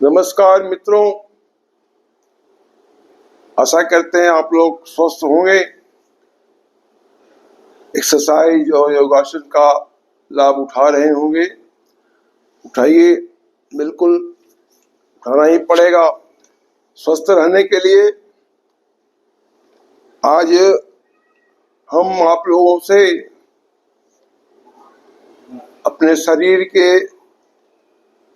नमस्कार मित्रों, आशा करते हैं आप लोग स्वस्थ होंगे। एक्सरसाइज और योगासन का लाभ उठा रहे होंगे। उठाइए, बिल्कुल उठाना ही पड़ेगा स्वस्थ रहने के लिए। आज हम आप लोगों से अपने शरीर के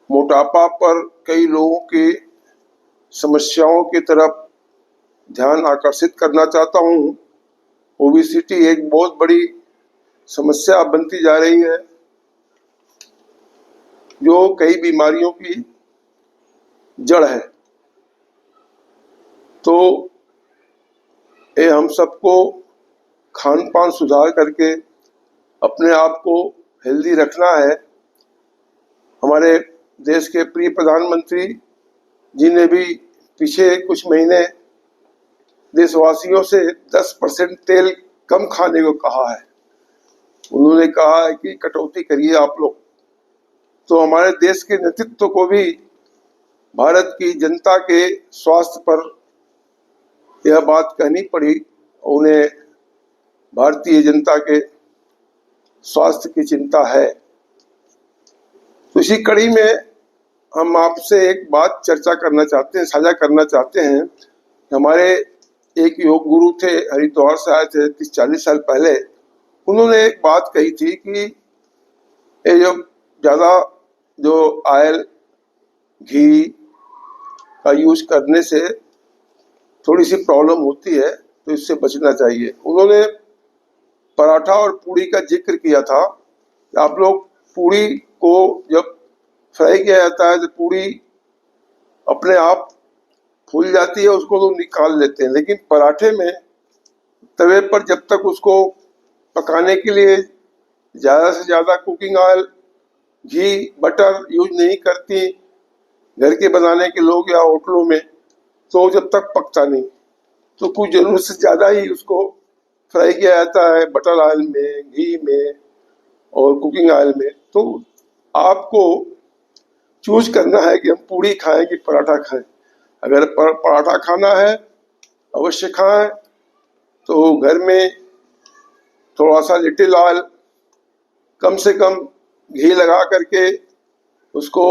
मोटापा पर कई लोगों की समस्याओं की तरफ ध्यान आकर्षित करना चाहता हूँ। ओबेसिटी एक बहुत बड़ी समस्या बनती जा रही है जो कई बीमारियों की जड़ है। तो ये हम सबको खान पान सुधार करके अपने आप को हेल्दी रखना है। हमारे देश के प्रिय प्रधानमंत्री जी ने भी पीछे कुछ महीने देशवासियों से 10% तेल कम खाने को कहा है। उन्होंने कहा है कि कटौती करिए आप लोग। तो हमारे देश के नेतृत्व को भी भारत की जनता के स्वास्थ्य पर यह बात कहनी पड़ी। उन्हें भारतीय जनता के स्वास्थ्य की चिंता है। तो इसी कड़ी में हम आपसे एक बात चर्चा करना चाहते हैं, साझा करना चाहते हैं। हमारे एक योग गुरु थे, हरिद्वार से आए थे 30-40 साल पहले। उन्होंने एक बात कही थी कि ये जो ऑयल घी का यूज करने से थोड़ी सी प्रॉब्लम होती है, तो इससे बचना चाहिए। उन्होंने पराठा और पूड़ी का जिक्र किया था। आप लोग पूड़ी को जब फ्राई किया जाता है तो पूड़ी अपने आप फूल जाती है, उसको लोग निकाल लेते हैं। लेकिन पराठे में तवे पर जब तक उसको पकाने के लिए ज़्यादा से ज़्यादा कुकिंग ऑयल, घी, बटर यूज नहीं करती घर के बनाने के लोग या होटलों में, तो जब तक पकता नहीं, तो कुछ ज़रूरत से ज़्यादा ही उसको फ्राई किया जाता है बटर ऑयल में, घी में और कुकिंग ऑयल में। तो आपको चूज करना है कि हम पूड़ी खाएं कि पराठा खाएं। अगर पराठा खाना है अवश्य खाएं, तो घर में थोड़ा सा लिटिल ऑयल, कम से कम घी लगा करके उसको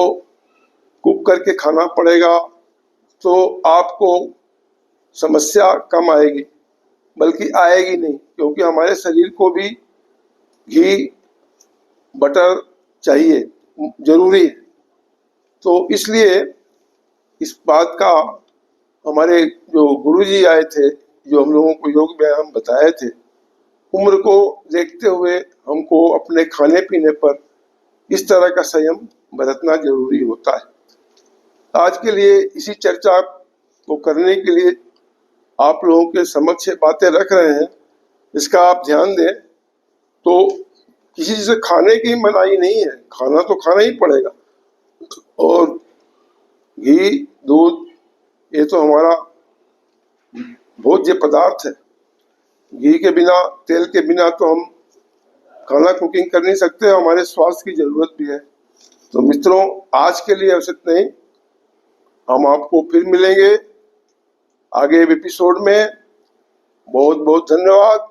कुक करके खाना पड़ेगा। तो आपको समस्या कम आएगी, बल्कि आएगी नहीं, क्योंकि हमारे शरीर को भी घी, बटर चाहिए, जरूरी है। तो इसलिए इस बात का हमारे जो गुरुजी आए थे, जो हम लोगों को योग व्यायाम बताए थे, उम्र को देखते हुए हमको अपने खाने पीने पर इस तरह का संयम बरतना जरूरी होता है। आज के लिए इसी चर्चा को करने के लिए आप लोगों के समक्ष बातें रख रहे हैं। इसका आप ध्यान दें। तो किसी से खाने की मनाही नहीं है, खाना तो खाना ही पड़ेगा। और घी, दूध ये तो हमारा भोज्य पदार्थ है। घी के बिना, तेल के बिना तो हम खाना कुकिंग कर नहीं सकते। हमारे स्वास्थ्य की जरूरत भी है। तो मित्रों, आज के लिए बस इतना ही। हम आपको फिर मिलेंगे आगे एपिसोड में। बहुत बहुत धन्यवाद।